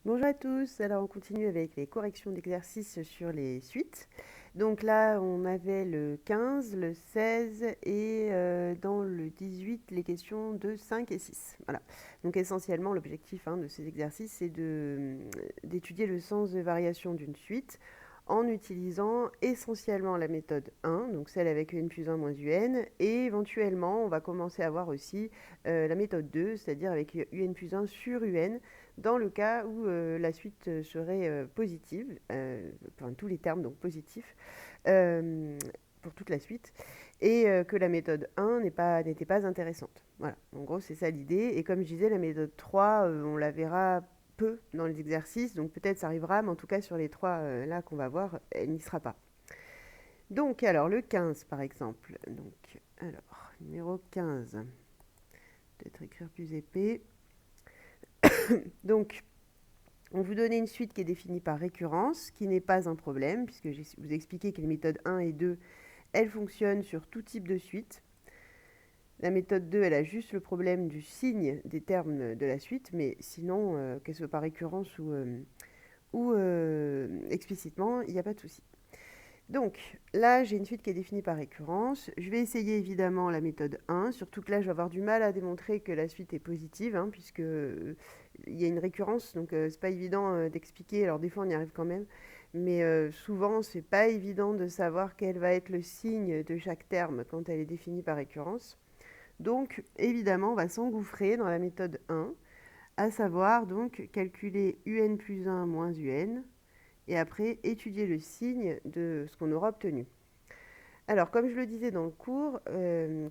Bonjour à tous, alors on continue avec les corrections d'exercices sur les suites. Donc là, on avait le 15, le 16 et dans le 18, les questions de 5 et 6. Voilà. Donc essentiellement, l'objectif de ces exercices, c'est d'étudier le sens de variation d'une suite en utilisant essentiellement la méthode 1, donc celle avec un plus 1 moins un, et éventuellement, on va commencer à voir aussi la méthode 2, c'est-à-dire avec un plus 1 sur un, dans le cas où la suite serait positive, enfin tous les termes donc positifs, euh, pour toute la suite, et que la méthode 1 n'était pas intéressante. Voilà, en gros c'est ça l'idée, et comme je disais, la méthode 3, on la verra peu dans les exercices, donc peut-être ça arrivera, mais en tout cas sur les trois là qu'on va voir, elle n'y sera pas. Donc alors le 15 par exemple, donc alors numéro 15, peut-être écrire plus épais. Donc on vous donnait une suite qui est définie par récurrence, qui n'est pas un problème, puisque je vous ai expliqué que les méthodes 1 et 2, elles fonctionnent sur tout type de suite. La méthode 2, elle a juste le problème du signe des termes de la suite, mais sinon, qu'elle soit par récurrence ou explicitement, il n'y a pas de souci. Donc là, j'ai une suite qui est définie par récurrence. Je vais essayer évidemment la méthode 1, surtout que là, je vais avoir du mal à démontrer que la suite est positive, puisque il y a une récurrence, donc c'est pas évident d'expliquer. Alors des fois, on y arrive quand même, mais souvent, c'est pas évident de savoir quel va être le signe de chaque terme quand elle est définie par récurrence. Donc évidemment, on va s'engouffrer dans la méthode 1, à savoir donc calculer un plus 1 moins un, et après étudier le signe de ce qu'on aura obtenu. Alors, comme je le disais dans le cours,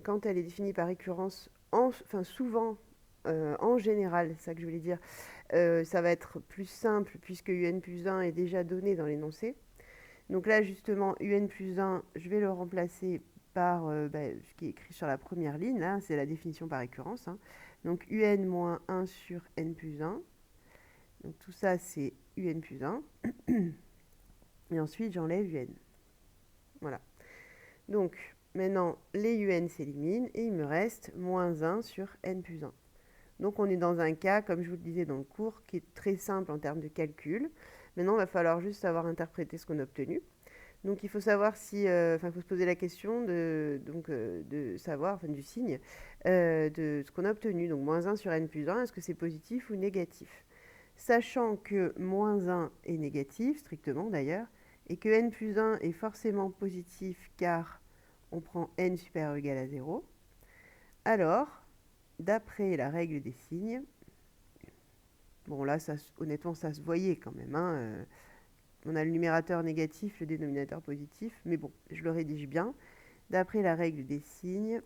quand elle est définie par récurrence, enfin souvent, en général, c'est ça que je voulais dire, ça va être plus simple puisque un plus 1 est déjà donné dans l'énoncé. Donc là, justement, un plus 1, je vais le remplacer par ce qui est écrit sur la première ligne, là, c'est la définition par récurrence. Donc un moins 1 sur n plus 1. Donc tout ça, c'est un plus 1. Et ensuite, j'enlève un. Voilà. Donc, maintenant, les un s'éliminent et il me reste moins 1 sur n plus 1. Donc, on est dans un cas, comme je vous le disais dans le cours, qui est très simple en termes de calcul. Maintenant, il va falloir juste savoir interpréter ce qu'on a obtenu. Donc, il faut savoir si, il faut se poser la question de savoir, enfin, du signe de ce qu'on a obtenu. Donc, moins 1 sur n plus 1, est-ce que c'est positif ou négatif? Sachant que moins 1 est négatif, strictement d'ailleurs, et que n plus 1 est forcément positif car on prend n supérieur ou égal à 0, alors, d'après la règle des signes, bon là, honnêtement, ça se voyait quand même, on a le numérateur négatif, le dénominateur positif, mais bon, je le rédige bien. D'après la règle des signes,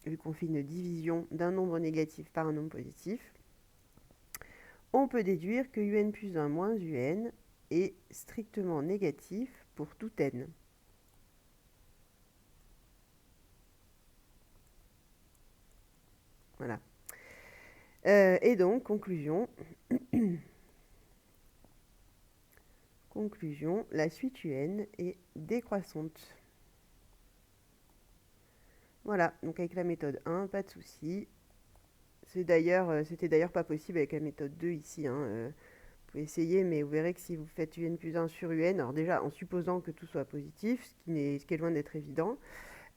vu qu'on fait une division d'un nombre négatif par un nombre positif, on peut déduire que un plus 1 moins un est strictement négatif pour tout n. Voilà. Et donc, conclusion. Conclusion, la suite un est décroissante. Voilà, donc avec la méthode 1, pas de souci. C'était d'ailleurs pas possible avec la méthode 2 ici. Vous pouvez essayer, mais vous verrez que si vous faites un plus 1 sur un, alors déjà en supposant que tout soit positif, ce qui est loin d'être évident,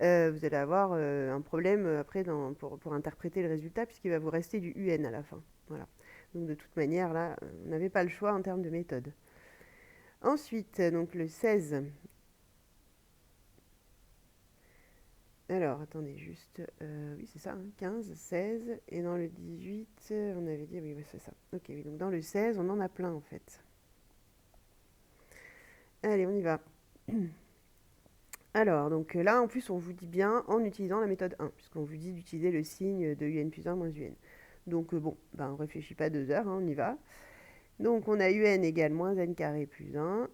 vous allez avoir un problème après pour interpréter le résultat, puisqu'il va vous rester du un à la fin. Voilà. Donc de toute manière, là, on n'avait pas le choix en termes de méthode. Ensuite, donc le 16. Alors, attendez juste. Oui, c'est ça, 15, 16. Et dans le 18, on avait dit, oui, c'est ça. Ok, oui, donc dans le 16, on en a plein en fait. Allez, on y va. Alors, donc là, en plus, on vous dit bien en utilisant la méthode 1, puisqu'on vous dit d'utiliser le signe de un plus 1 moins un. Donc, bon, on ne réfléchit pas 2 heures, on y va. Donc, on a un égale moins n carré plus 1.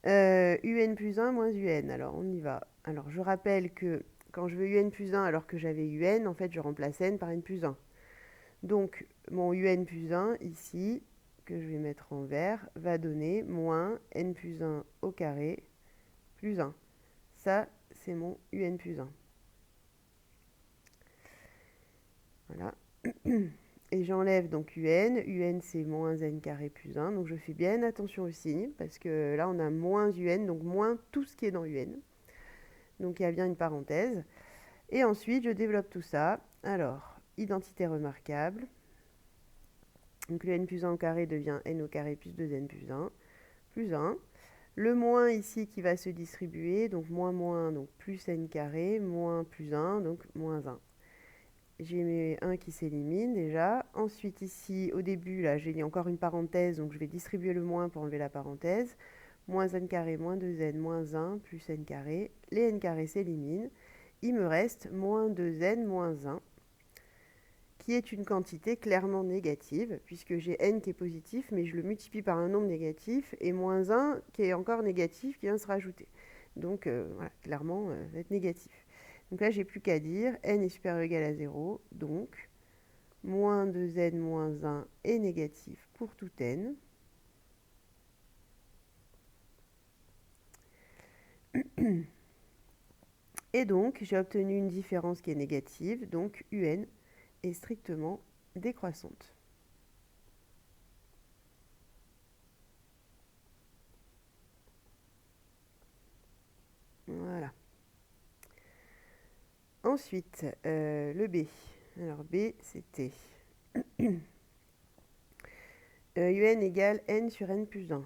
Un plus 1 moins un. Alors, on y va. Alors, je rappelle que quand je veux un plus 1 alors que j'avais un, en fait, je remplace n par n plus 1. Donc, mon un plus 1, ici, que je vais mettre en vert, va donner moins n plus 1 au carré plus 1. Ça, c'est mon un plus 1. Voilà. Et j'enlève donc UN. UN, c'est moins n carré plus 1. Donc je fais bien attention au signe, parce que là, on a moins UN, donc moins tout ce qui est dans UN. Donc il y a bien une parenthèse. Et ensuite, je développe tout ça. Alors, identité remarquable. Donc le n plus 1 au carré devient n au carré plus 2n plus 1. Le moins ici qui va se distribuer, donc moins, donc plus n carré, moins plus 1, donc moins 1. J'ai mes 1 qui s'élimine déjà. Ensuite ici, au début, là, j'ai encore une parenthèse, donc je vais distribuer le moins pour enlever la parenthèse. Moins n carré, moins 2n, moins 1, plus n carré. Les n carrés s'éliminent. Il me reste moins 2n, moins 1, qui est une quantité clairement négative, puisque j'ai n qui est positif, mais je le multiplie par un nombre négatif, et moins 1 qui est encore négatif, qui vient se rajouter. Donc voilà, clairement, ça va être négatif. Donc là, j'ai plus qu'à dire n est supérieur ou égal à 0, donc moins 2n moins 1 est négatif pour tout n. Et donc, j'ai obtenu une différence qui est négative, donc un est strictement décroissante. Voilà. Ensuite, le B. Alors B, c'était un égale n sur n plus 1.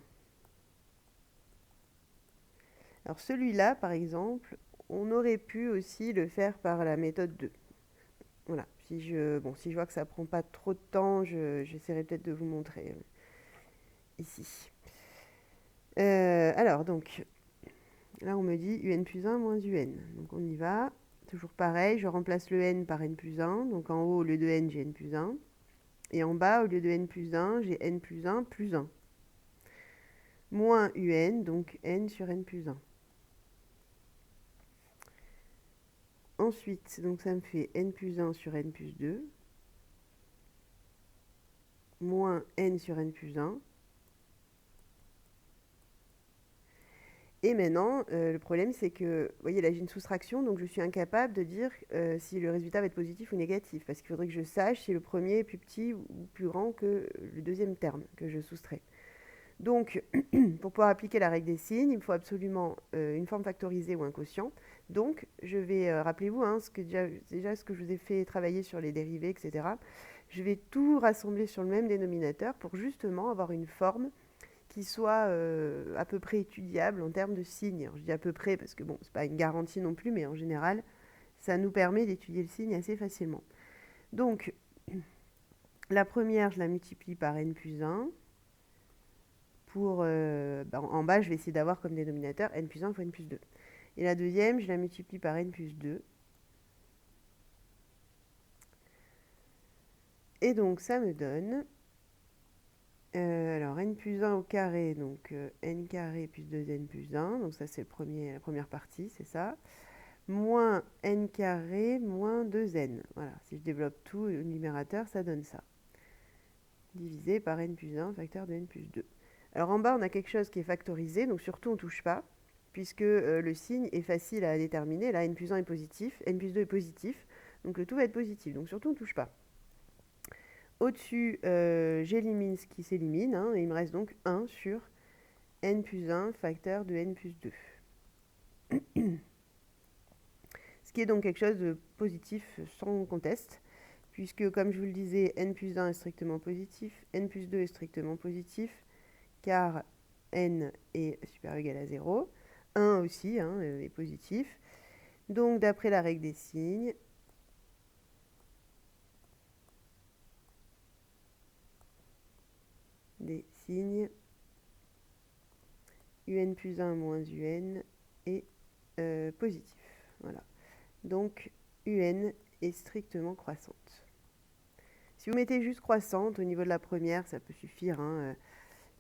Alors celui-là, par exemple, on aurait pu aussi le faire par la méthode 2. Voilà, si je vois que ça prend pas trop de temps, j'essaierai peut-être de vous montrer ici. Alors, donc, là on me dit un plus 1 moins un. Donc on y va. Toujours pareil, je remplace le n par n plus 1. Donc en haut, au lieu de n, j'ai n plus 1. Et en bas, au lieu de n plus 1, j'ai n plus 1 plus 1. Moins un, donc n sur n plus 1. Ensuite, donc ça me fait n plus 1 sur n plus 2, moins n sur n plus 1. Et maintenant, le problème, c'est que, vous voyez, là, j'ai une soustraction, donc je suis incapable de dire si le résultat va être positif ou négatif, parce qu'il faudrait que je sache si le premier est plus petit ou plus grand que le deuxième terme que je soustrais. Donc, pour pouvoir appliquer la règle des signes, il me faut absolument une forme factorisée ou un quotient. Donc, je vais, rappelez-vous, déjà ce que je vous ai fait travailler sur les dérivés, etc. Je vais tout rassembler sur le même dénominateur pour justement avoir une forme qui soit à peu près étudiable en termes de signes. Alors, je dis à peu près parce que bon, c'est pas une garantie non plus, mais en général, ça nous permet d'étudier le signe assez facilement. Donc, la première, je la multiplie par n plus 1. En bas, je vais essayer d'avoir comme dénominateur n plus 1 fois n plus 2. Et la deuxième, je la multiplie par n plus 2. Et donc, ça me donne... alors, n plus 1 au carré, donc n carré plus 2n plus 1. Donc ça, c'est la première partie, c'est ça. Moins n carré moins 2n. Voilà, si je développe tout au numérateur, ça donne ça. Divisé par n plus 1, facteur de n plus 2. Alors en bas, on a quelque chose qui est factorisé, donc surtout on ne touche pas, puisque le signe est facile à déterminer. Là, n plus 1 est positif, n plus 2 est positif, donc le tout va être positif, donc surtout on ne touche pas. Au-dessus, j'élimine ce qui s'élimine, et il me reste donc 1 sur n plus 1, facteur de n plus 2. Ce qui est donc quelque chose de positif sans conteste, puisque comme je vous le disais, n plus 1 est strictement positif, n plus 2 est strictement positif, car n est supérieur ou égal à 0. 1 aussi est positif. Donc d'après la règle des signes, un plus 1 moins un est positif. Voilà. Donc un est strictement croissante. Si vous mettez juste croissante au niveau de la première, ça peut suffire.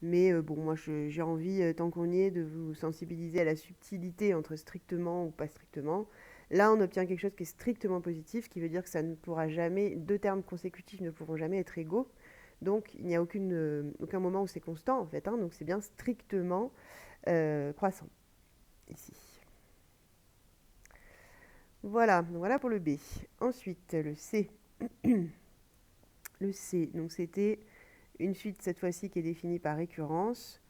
Mais bon, moi j'ai envie, tant qu'on y est, de vous sensibiliser à la subtilité entre strictement ou pas strictement. Là, on obtient quelque chose qui est strictement positif, ce qui veut dire que ça ne pourra jamais, deux termes consécutifs ne pourront jamais être égaux. Donc il n'y a aucun moment où c'est constant en fait. Donc c'est bien strictement croissant ici. Voilà, donc voilà pour le B. Ensuite, le C. le C. Donc c'était une suite cette fois-ci qui est définie par récurrence.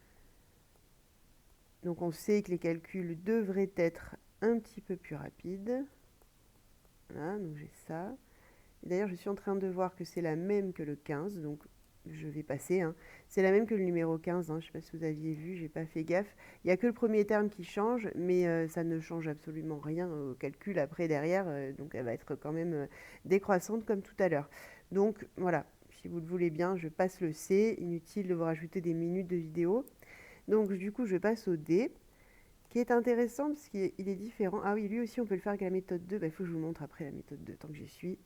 Donc on sait que les calculs devraient être un petit peu plus rapides. Voilà, donc j'ai ça. D'ailleurs, je suis en train de voir que c'est la même que le 15, donc je vais passer. Hein. C'est la même que le numéro 15, hein. Je ne sais pas si vous aviez vu, j'ai pas fait gaffe. Il n'y a que le premier terme qui change, mais ça ne change absolument rien au calcul après derrière, donc elle va être quand même décroissante comme tout à l'heure. Donc voilà, si vous le voulez bien, je passe le C, inutile de vous rajouter des minutes de vidéo. Donc du coup, je passe au D, qui est intéressant parce qu'il est différent. Ah oui, lui aussi, on peut le faire avec la méthode 2. Il faut que je vous montre après la méthode 2, tant que j'y suis.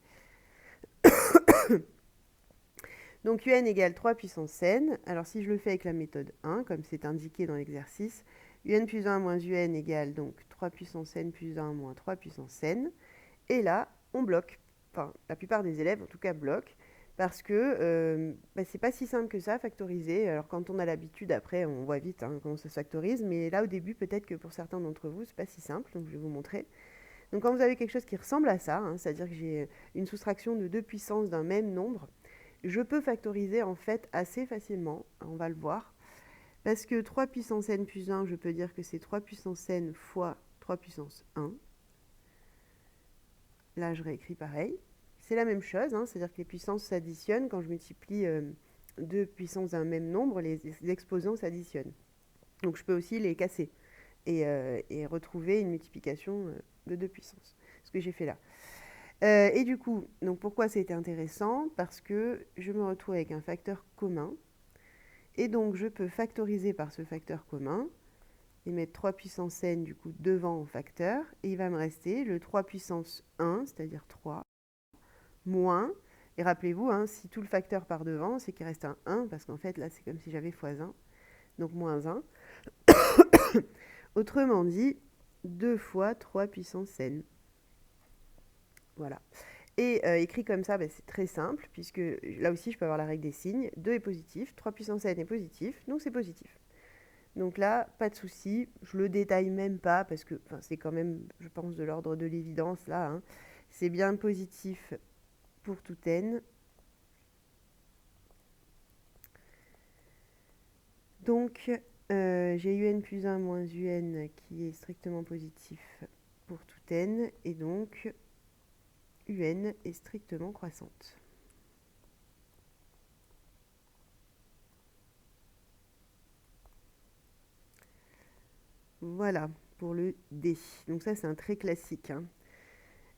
Donc un égale 3 puissance n. Alors si je le fais avec la méthode 1, comme c'est indiqué dans l'exercice, un plus 1 moins un égale donc 3 puissance n plus 1 moins 3 puissance n. Et là, on bloque. Enfin, la plupart des élèves, en tout cas, bloquent. Parce que c'est pas si simple que ça, factoriser. Alors quand on a l'habitude, après, on voit vite comment ça se factorise. Mais là, au début, peut-être que pour certains d'entre vous, c'est pas si simple. Donc je vais vous montrer. Donc quand vous avez quelque chose qui ressemble à ça, c'est-à-dire que j'ai une soustraction de 2 puissances d'un même nombre, je peux factoriser en fait assez facilement, on va le voir, parce que 3 puissance n plus 1, je peux dire que c'est 3 puissance n fois 3 puissance 1. Là, je réécris pareil. C'est la même chose, c'est-à-dire que les puissances s'additionnent. Quand je multiplie deux puissances d'un même nombre, les exposants s'additionnent. Donc je peux aussi les casser et retrouver une multiplication de 2 puissances, ce que j'ai fait là. Et du coup, donc pourquoi c'était intéressant? Parce que je me retrouve avec un facteur commun. Et donc, je peux factoriser par ce facteur commun et mettre 3 puissance n du coup devant au facteur. Et il va me rester le 3 puissance 1, c'est-à-dire 3, moins. Et rappelez-vous, si tout le facteur part devant, c'est qu'il reste un 1, parce qu'en fait, là, c'est comme si j'avais x1. Donc, moins 1. Autrement dit, 2 fois 3 puissance n. Voilà. Et écrit comme ça, c'est très simple, puisque là aussi, je peux avoir la règle des signes. 2 est positif, 3 puissance n est positif, donc c'est positif. Donc là, pas de souci, je le détaille même pas, parce que c'est quand même, je pense, de l'ordre de l'évidence, là. C'est bien positif pour tout n. Donc, j'ai un plus 1 moins un qui est strictement positif pour tout n, et donc un est strictement croissante. Voilà, pour le D. Donc ça, c'est un très classique.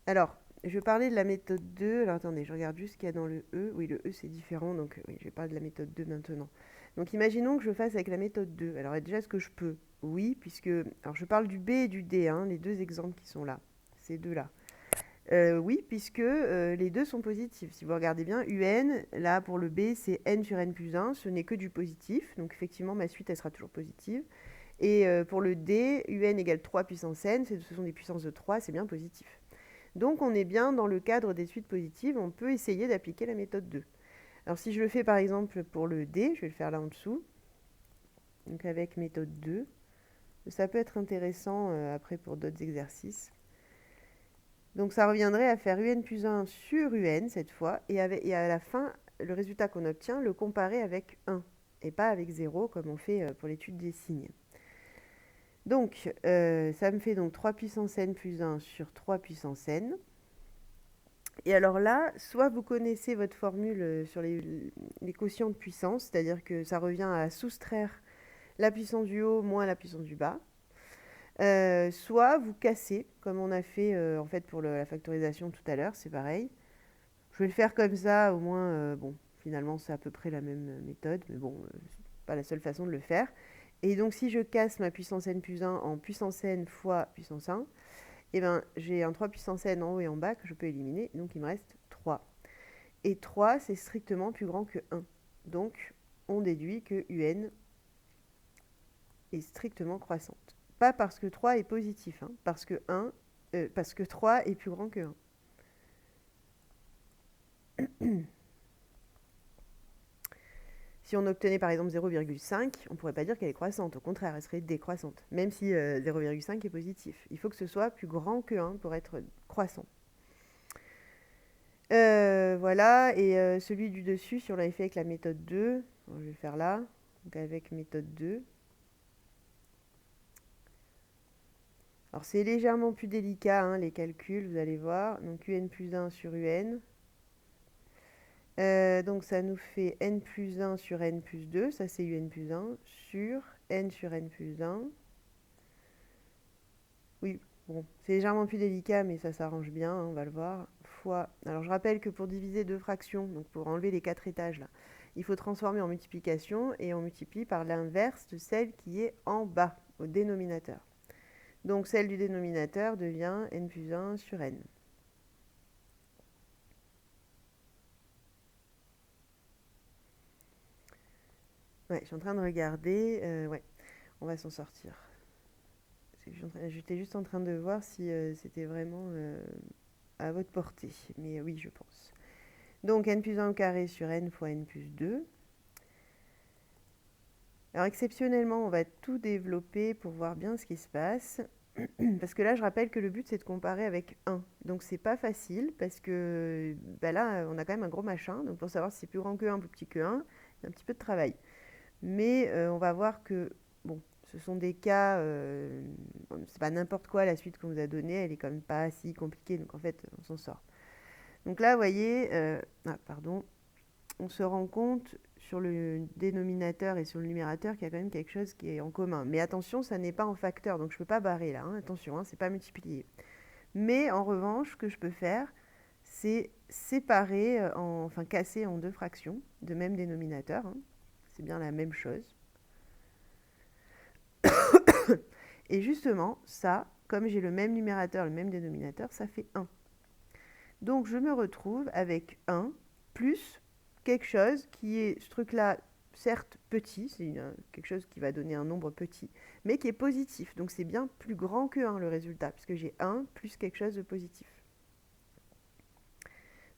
Alors, je parlais de la méthode 2. Alors, attendez, je regarde juste ce qu'il y a dans le E. Oui, le E, c'est différent. Donc, oui, je vais parler de la méthode 2 maintenant. Donc, imaginons que je fasse avec la méthode 2. Alors, déjà, est-ce que je peux? Oui, puisque... Alors, je parle du B et du D, les deux exemples qui sont là. Ces deux-là. Oui, puisque les deux sont positifs. Si vous regardez bien, un, là, pour le B, c'est n sur n plus 1. Ce n'est que du positif. Donc, effectivement, ma suite, elle sera toujours positive. Et pour le D, un égale 3 puissance n, ce sont des puissances de 3, c'est bien positif. Donc on est bien dans le cadre des suites positives, on peut essayer d'appliquer la méthode 2. Alors si je le fais par exemple pour le D, je vais le faire là en dessous, donc avec méthode 2, ça peut être intéressant après pour d'autres exercices. Donc ça reviendrait à faire un plus 1 sur un cette fois, et à la fin, le résultat qu'on obtient, le comparer avec 1, et pas avec 0 comme on fait pour l'étude des signes. Donc, ça me fait donc 3 puissance n plus 1 sur 3 puissance n. Et alors là, soit vous connaissez votre formule sur les quotients de puissance, c'est-à-dire que ça revient à soustraire la puissance du haut moins la puissance du bas. Soit vous cassez, comme on a fait en fait pour la factorisation tout à l'heure, c'est pareil. Je vais le faire comme ça, au moins, bon, finalement c'est à peu près la même méthode, mais bon, c'est pas la seule façon de le faire. Et donc, si je casse ma puissance n plus 1 en puissance n fois puissance 1, eh ben, j'ai un 3 puissance n en haut et en bas que je peux éliminer. Donc, il me reste 3. Et 3, c'est strictement plus grand que 1. Donc, on déduit que un est strictement croissante. Pas parce que 3 est positif, parce que 3 est plus grand que 1. Si on obtenait par exemple 0,5, on ne pourrait pas dire qu'elle est croissante. Au contraire, elle serait décroissante, même si 0,5 est positif. Il faut que ce soit plus grand que 1 pour être croissant. Voilà, et celui du dessus, si on l'avait fait avec la méthode 2, bon, je vais le faire là, donc avec méthode 2. Alors c'est légèrement plus délicat, hein, les calculs, vous allez voir. Donc un plus 1 sur un. Donc ça nous fait n plus 1 sur n plus 2, ça c'est un plus 1, sur n plus 1. Oui, bon, c'est légèrement plus délicat, mais ça s'arrange bien, hein, on va le voir. Fois. Alors je rappelle que pour diviser deux fractions, donc pour enlever les 4 étages là, il faut transformer en multiplication et on multiplie par l'inverse de celle qui est en bas, au dénominateur. Donc celle du dénominateur devient n plus 1 sur n. Ouais, je suis en train de regarder. Ouais, on va s'en sortir. J'étais juste en train de voir si c'était vraiment à votre portée. Mais oui, je pense. Donc n plus 1 au carré sur n fois n plus 2. Alors exceptionnellement, on va tout développer pour voir bien ce qui se passe. Parce que là, je rappelle que le but, c'est de comparer avec 1. Donc c'est pas facile parce que bah là, on a quand même un gros machin. Donc pour savoir si c'est plus grand que 1, plus petit que 1, il y a un petit peu de travail. Mais on va voir que, bon, ce sont des cas, c'est pas n'importe quoi la suite qu'on vous a donnée, elle est quand même pas si compliquée, donc en fait, on s'en sort. Donc là, vous voyez, on se rend compte sur le dénominateur et sur le numérateur qu'il y a quand même quelque chose qui est en commun. Mais attention, ça n'est pas en facteur, donc je ne peux pas barrer là, hein, attention, hein, c'est pas multiplié. Mais en revanche, ce que je peux faire, c'est séparer, enfin casser en deux fractions de même dénominateur, hein. C'est bien la même chose. Et justement, ça, comme j'ai le même numérateur, le même dénominateur, ça fait 1. Donc je me retrouve avec 1 plus quelque chose qui est, ce truc-là, certes petit, c'est quelque chose qui va donner un nombre petit, mais qui est positif. Donc c'est bien plus grand que 1 le résultat, puisque j'ai 1 plus quelque chose de positif.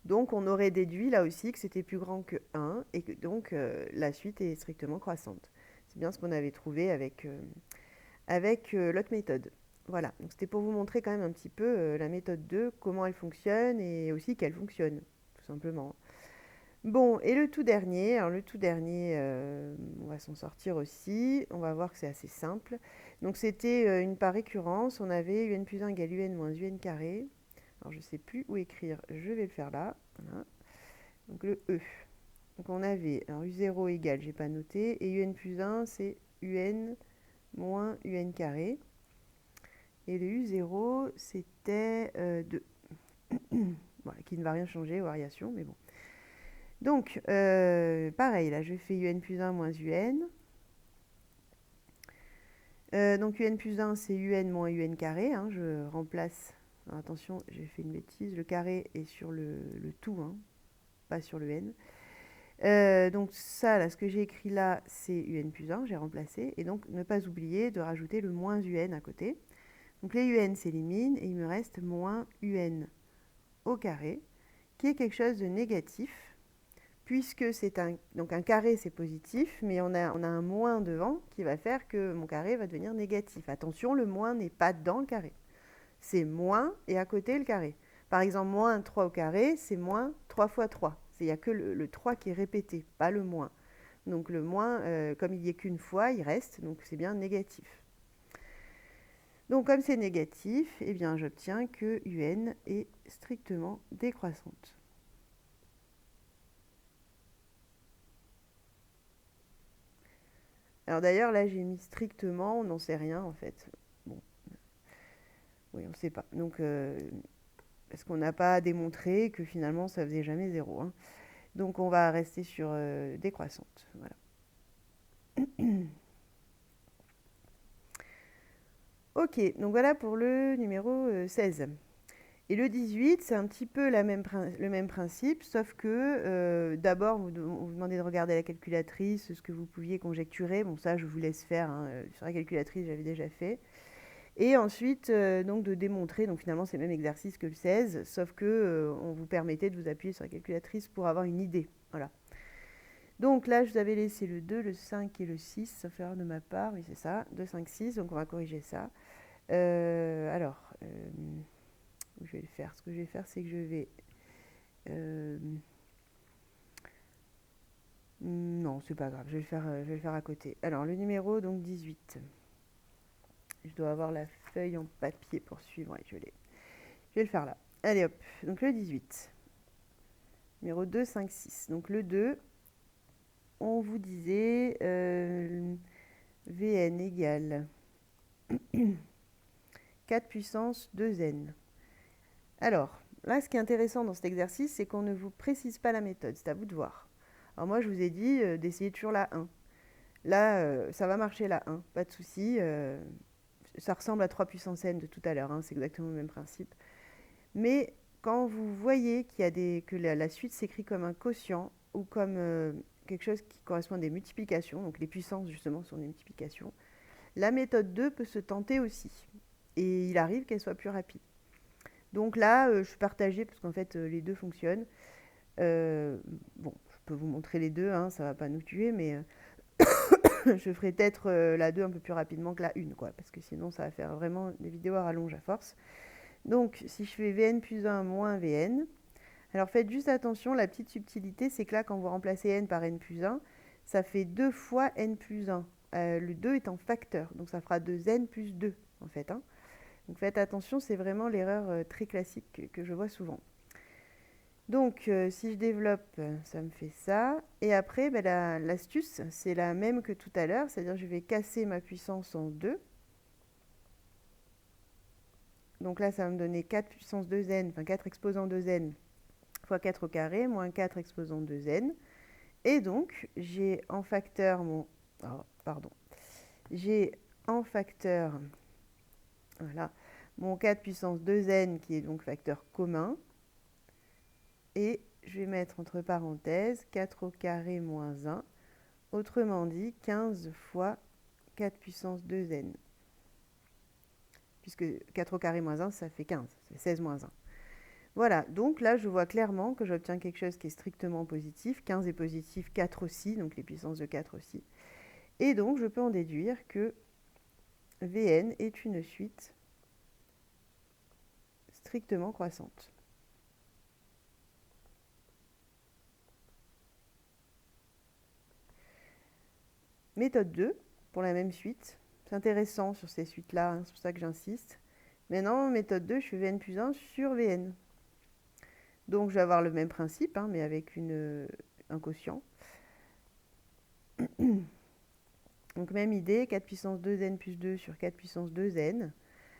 Donc on aurait déduit là aussi que c'était plus grand que 1 et que donc la suite est strictement croissante. C'est bien ce qu'on avait trouvé avec l'autre méthode. Voilà, donc c'était pour vous montrer quand même un petit peu la méthode 2, comment elle fonctionne et aussi qu'elle fonctionne, tout simplement. Bon, et le tout dernier, on va s'en sortir aussi, on va voir que c'est assez simple. Donc c'était une par récurrence, on avait un plus 1 égale un moins un carré. Alors je ne sais plus où écrire, je vais le faire là. Voilà. Donc le E. Donc on avait, alors U0 égale, j'ai pas noté, et un plus 1 c'est un moins un carré. Et le U0 c'était 2. Voilà, qui ne va rien changer aux variations, mais bon. Donc, pareil, là, je fais un plus 1 moins un. Donc, un plus 1, c'est un moins un carré. Hein, je remplace. Alors, attention, j'ai fait une bêtise. Le carré est sur le tout, hein, pas sur le n. Donc, ça, là, ce que j'ai écrit là, c'est un plus 1. J'ai remplacé. Et donc, ne pas oublier de rajouter le moins un à côté. Donc, les un s'éliminent et il me reste moins un au carré, qui est quelque chose de négatif. Puisque c'est donc un carré, c'est positif, mais on a un moins devant qui va faire que mon carré va devenir négatif. Attention, le moins n'est pas dans le carré. C'est moins et à côté le carré. Par exemple, moins 3 au carré, c'est moins 3 fois 3. Il n'y a que le 3 qui est répété, pas le moins. Donc le moins, comme il n'y est qu'une fois, il reste, donc c'est bien négatif. Donc comme c'est négatif, eh bien j'obtiens que un est strictement décroissante. Alors d'ailleurs, là, j'ai mis strictement, on n'en sait rien en fait. Bon, oui, on ne sait pas. Donc, parce qu'on n'a pas démontré que finalement, ça faisait jamais 0. Hein. Donc, on va rester sur décroissante. Voilà. Ok, donc voilà pour le numéro 16. Et le 18, c'est un petit peu le même principe, sauf que d'abord, on vous demandait de regarder la calculatrice, ce que vous pouviez conjecturer. Bon, ça, je vous laisse faire. Hein. Sur la calculatrice, j'avais déjà fait. Et ensuite, donc de démontrer, donc finalement, c'est le même exercice que le 16, sauf que on vous permettait de vous appuyer sur la calculatrice pour avoir une idée. Voilà. Donc là, je vous avais laissé le 2, le 5 et le 6, sauf erreur de ma part. Oui, c'est ça. 2, 5, 6. Donc on va corriger ça. Alors, je vais le faire. Ce que je vais faire, c'est que je vais Euh, non, c'est pas grave, je vais le faire à côté. Alors, le numéro, donc 18. Je dois avoir la feuille en papier pour suivre. Ouais, je l'ai. Je vais le faire là. Allez hop, donc le 18. Numéro 2, 5, 6. Donc le 2, on vous disait Vn égale 4 puissance 2n. Alors, là, ce qui est intéressant dans cet exercice, c'est qu'on ne vous précise pas la méthode. C'est à vous de voir. Alors moi, je vous ai dit d'essayer toujours la 1. Là, ça va marcher la 1, pas de souci. Ça ressemble à 3 puissance n de tout à l'heure, hein, c'est exactement le même principe. Mais quand vous voyez que la suite s'écrit comme un quotient ou comme quelque chose qui correspond à des multiplications, donc les puissances justement sont des multiplications, la méthode 2 peut se tenter aussi. Et il arrive qu'elle soit plus rapide. Donc là, je suis partagée parce qu'en fait, les deux fonctionnent. Bon, je peux vous montrer les deux, hein, ça ne va pas nous tuer, mais je ferai peut-être la 2 un peu plus rapidement que la 1, quoi, parce que sinon ça va faire vraiment des vidéos à rallonge à force. Donc, si je fais Vn plus 1 moins Vn, alors faites juste attention, la petite subtilité, c'est que là, quand vous remplacez n par n plus 1, ça fait 2 fois n plus 1. Le 2 est en facteur, donc ça fera 2n plus 2, en fait. Hein. Donc faites attention, c'est vraiment l'erreur très classique que je vois souvent. Donc, si je développe, ça me fait ça. Et après, ben, l'astuce, c'est la même que tout à l'heure, c'est-à-dire je vais casser ma puissance en 2. Donc là, ça va me donner 4 puissance 2n, enfin 4 exposant 2n fois 4 au carré, moins 4 exposant 2n. Et donc, j'ai en facteur mon... Oh, pardon. J'ai en facteur, voilà, mon 4 puissance 2n qui est donc facteur commun. Et je vais mettre entre parenthèses 4 au carré moins 1. Autrement dit, 15 fois 4 puissance 2n. Puisque 4 au carré moins 1, ça fait 15. C'est 16 moins 1. Voilà, donc là, je vois clairement que j'obtiens quelque chose qui est strictement positif. 15 est positif, 4 aussi, donc les puissances de 4 aussi. Et donc, je peux en déduire que Vn est une suite strictement croissante. Méthode 2, pour la même suite. C'est intéressant sur ces suites-là, hein, c'est pour ça que j'insiste. Maintenant, méthode 2, je fais Vn plus 1 sur Vn. Donc, je vais avoir le même principe, hein, mais avec un quotient. Donc, même idée, 4 puissance 2n plus 2 sur 4 puissance 2n.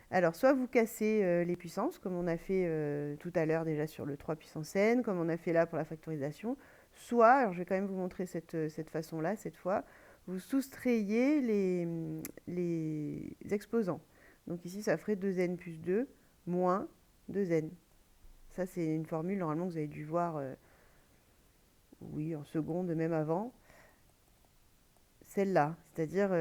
Alors, soit vous cassez les puissances, comme on a fait tout à l'heure déjà sur le 3 puissance n, comme on a fait là pour la factorisation. Soit, alors je vais quand même vous montrer cette façon-là, cette fois, vous soustrayez les exposants. Donc ici, ça ferait 2n plus 2 moins 2n. Ça, c'est une formule, normalement, que vous avez dû voir, oui, en seconde, même avant. Celle-là, c'est-à-dire,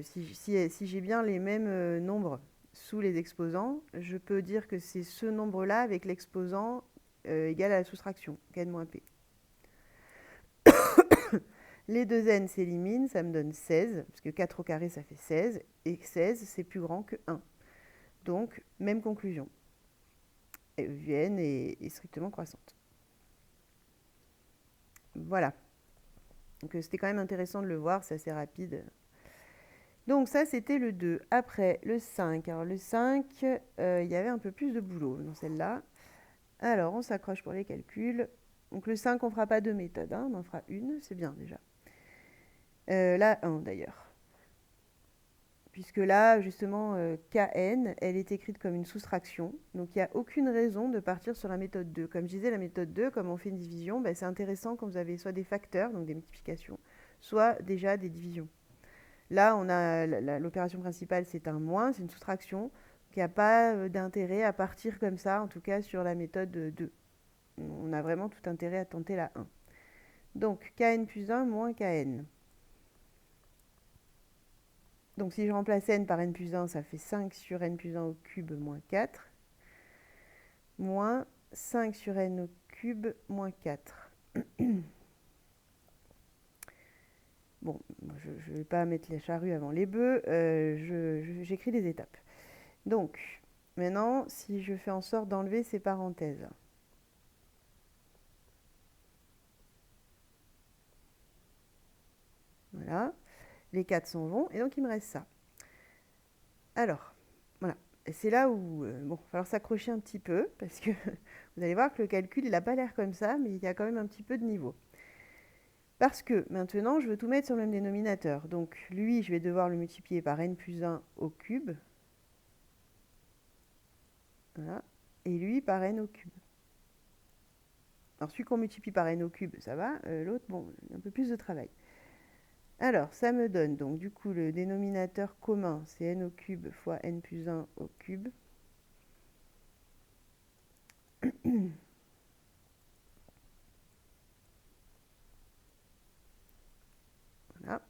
si j'ai bien les mêmes nombres sous les exposants, je peux dire que c'est ce nombre-là avec l'exposant égal à la soustraction, n-p. Les deux n s'éliminent, ça me donne 16, parce que 4 au carré, ça fait 16, et 16, c'est plus grand que 1. Donc, même conclusion. Vn est strictement croissante. Voilà. Donc, c'était quand même intéressant de le voir, c'est assez rapide. Donc ça, c'était le 2. Après, le 5. Alors le 5, il y avait un peu plus de boulot dans celle-là. Alors, on s'accroche pour les calculs. Donc le 5, on ne fera pas deux méthodes, hein, on en fera une, c'est bien déjà. La 1 d'ailleurs. Puisque là, justement, Kn, elle est écrite comme une soustraction. Donc il n'y a aucune raison de partir sur la méthode 2. Comme je disais, la méthode 2, comme on fait une division, c'est intéressant quand vous avez soit des facteurs, donc des multiplications, soit déjà des divisions. Là, on a l'opération principale, c'est un moins, c'est une soustraction, qui n'a pas d'intérêt à partir comme ça, en tout cas sur la méthode 2. On a vraiment tout intérêt à tenter la 1. Donc, Kn plus 1 moins Kn. Donc, si je remplace n par n plus 1, ça fait 5 sur n plus 1 au cube moins 4, moins 5 sur n au cube moins 4. Bon, je ne vais pas mettre les charrues avant les bœufs, j'écris des étapes. Donc, maintenant, si je fais en sorte d'enlever ces parenthèses, Voilà. Les 4 s'en vont, et donc il me reste ça. Alors, voilà. Et c'est là où, bon, il va falloir s'accrocher un petit peu, parce que vous allez voir que le calcul, il n'a pas l'air comme ça, mais il y a quand même un petit peu de niveau. Parce que maintenant, je veux tout mettre sur le même dénominateur. Donc, lui, je vais devoir le multiplier par n plus 1 au cube. Voilà. Et lui, par n au cube. Alors, celui qu'on multiplie par n au cube, ça va. L'autre, bon, un peu plus de travail. Alors, ça me donne, donc, du coup, le dénominateur commun, c'est n au cube fois n plus 1 au cube. Voilà.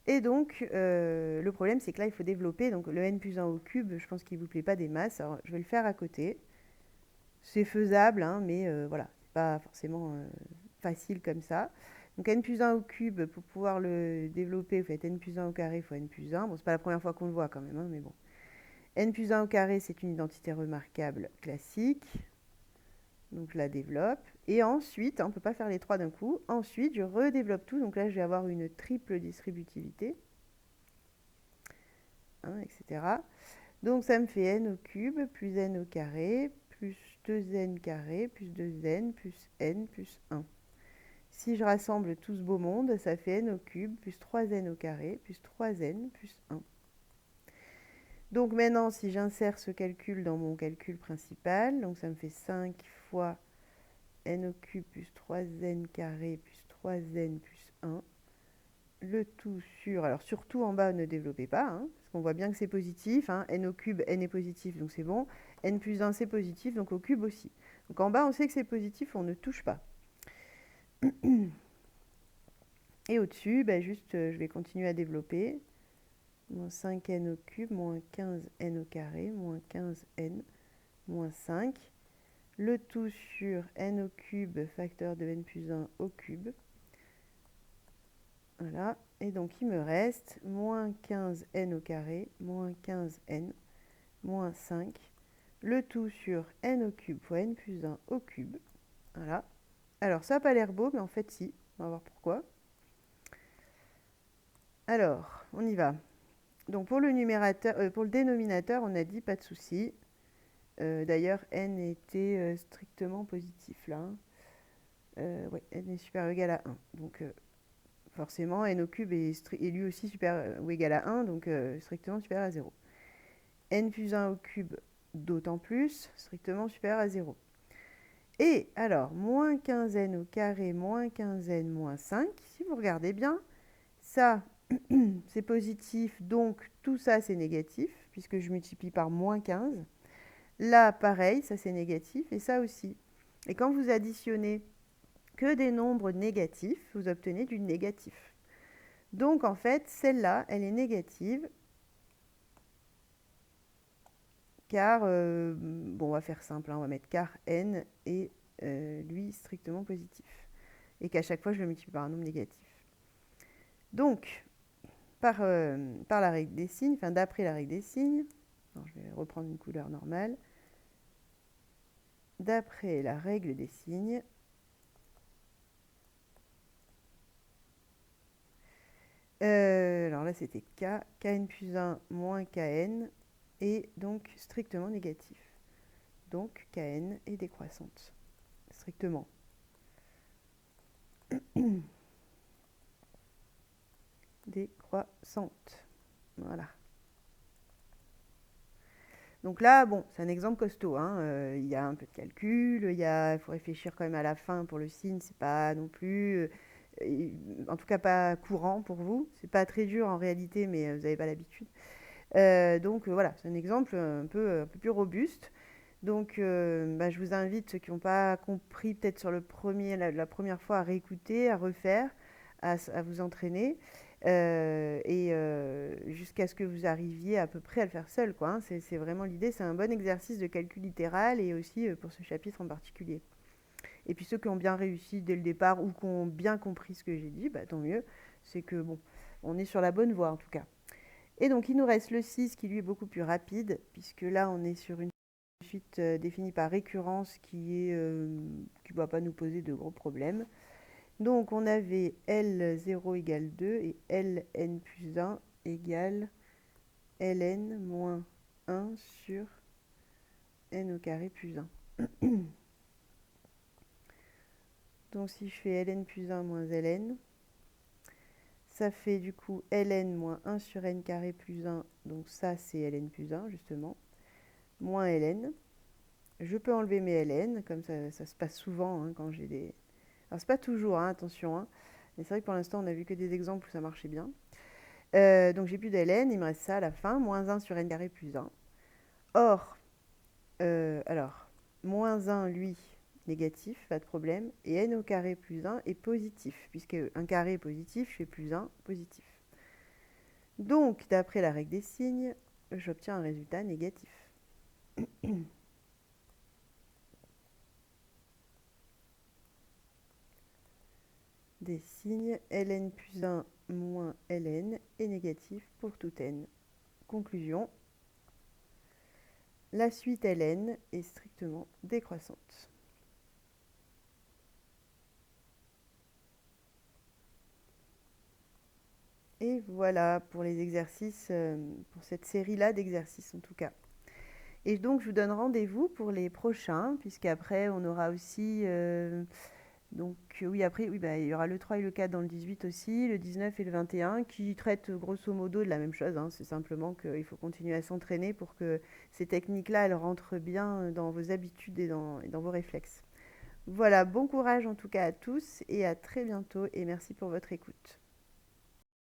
Et donc, le problème, c'est que là, il faut développer. Donc, le n plus 1 au cube, je pense qu'il ne vous plaît pas des masses. Alors, je vais le faire à côté. C'est faisable, hein, mais voilà, c'est pas forcément facile comme ça. Donc, n plus 1 au cube, pour pouvoir le développer, vous faites n plus 1 au carré fois n plus 1. Bon, c'est pas la première fois qu'on le voit quand même, hein, mais bon. N plus 1 au carré, c'est une identité remarquable classique. Donc, je la développe. Et ensuite, on ne peut pas faire les trois d'un coup. Ensuite, je redéveloppe tout. Donc là, je vais avoir une triple distributivité, hein, etc. Donc, ça me fait n au cube plus n au carré plus 2n carré plus 2n plus n plus 1. Si je rassemble tout ce beau monde, ça fait n au cube plus 3n au carré plus 3n plus 1. Donc maintenant, si j'insère ce calcul dans mon calcul principal, donc ça me fait 5 fois n au cube plus 3n carré plus 3n plus 1. Le tout sur... Alors surtout en bas, ne développez pas, hein, parce qu'on voit bien que c'est positif. Hein, n au cube, n est positif, donc c'est bon. N plus 1, c'est positif, donc au cube aussi. Donc en bas, on sait que c'est positif, on ne touche pas. Et au-dessus, bah, juste, je vais continuer à développer. Moins 5n au cube, moins 15n au carré, moins 15n, moins 5. Le tout sur n au cube, facteur de n plus 1 au cube. Voilà. Et donc, il me reste moins 15n au carré, moins 15n, moins 5. Le tout sur n au cube fois n plus 1 au cube. Voilà. Alors, ça n'a pas l'air beau, mais en fait, si. On va voir pourquoi. Alors, on y va. Donc, pour le dénominateur, on a dit pas de souci. D'ailleurs, n était strictement positif là. Oui, n est supérieur ou égal à 1. Donc, forcément, n au cube est lui aussi supérieur ou égal à 1, donc strictement supérieur à 0. N plus 1 au cube, d'autant plus, strictement supérieur à 0. Et alors, moins 15n au carré, moins 15n, moins 5, si vous regardez bien, ça, c'est positif, donc tout ça, c'est négatif, puisque je multiplie par moins 15. Là, pareil, ça, c'est négatif, et ça aussi. Et quand vous additionnez que des nombres négatifs, vous obtenez du négatif. Donc, en fait, celle-là, elle est négative, car, bon, on va faire simple, hein, on va mettre car n est, lui, strictement positif. Et qu'à chaque fois, je le multiplie par un nombre négatif. Donc, par la règle des signes, enfin, d'après la règle des signes, alors, je vais reprendre une couleur normale, d'après la règle des signes, alors là, c'était k, kn plus 1 moins kn, est donc strictement négatif. Donc, kn est décroissante, strictement. Décroissante. Voilà. Donc là, bon, c'est un exemple costaud. Hein. Il y a un peu de calcul, il faut réfléchir quand même à la fin pour le signe. C'est pas non plus, en tout cas pas courant pour vous. C'est pas très dur en réalité, mais vous n'avez pas l'habitude. Donc voilà, c'est un exemple un peu plus robuste. Donc bah, je vous invite, ceux qui n'ont pas compris peut-être sur la première fois, à réécouter, à refaire, à vous entraîner. Et jusqu'à ce que vous arriviez à peu près à le faire seul, quoi, hein. C'est vraiment l'idée, c'est un bon exercice de calcul littéral et aussi pour ce chapitre en particulier. Et puis ceux qui ont bien réussi dès le départ ou qui ont bien compris ce que j'ai dit, bah, tant mieux. C'est que bon, on est sur la bonne voie en tout cas. Et donc il nous reste le 6 qui lui est beaucoup plus rapide, puisque là on est sur une suite définie par récurrence qui ne va pas nous poser de gros problèmes. Donc, on avait L0 égale 2 et Ln plus 1 égale Ln moins 1 sur n au carré plus 1. Donc, si je fais Ln plus 1 moins Ln, ça fait du coup Ln moins 1 sur n carré plus 1. Donc, ça, c'est Ln plus 1, justement. Moins Ln. Je peux enlever mes Ln, comme ça se passe souvent quand j'ai des... Alors, c'est pas toujours, attention. Mais c'est vrai que pour l'instant, on n'a vu que des exemples où ça marchait bien. Donc, j'ai plus d'Ln, il me reste ça à la fin. Moins 1 sur n carré plus 1. Or, alors, moins 1, lui, négatif, pas de problème. Et n au carré plus 1 est positif, puisque un carré est positif, je fais plus 1, positif. Donc, d'après la règle des signes, j'obtiens un résultat négatif. Des signes, ln plus 1 moins ln est négatif pour tout n. Conclusion, la suite ln est strictement décroissante. Et voilà pour les exercices, pour cette série-là d'exercices en tout cas. Et donc je vous donne rendez-vous pour les prochains, puisqu'après on aura aussi... donc oui, après oui, il y aura le 3 et le 4 dans le 18 aussi, le 19 et le 21, qui traitent grosso modo de la même chose. C'est simplement qu'il faut continuer à s'entraîner pour que ces techniques-là, elles rentrent bien dans vos habitudes et dans vos réflexes. Voilà, bon courage en tout cas à tous et à très bientôt et merci pour votre écoute.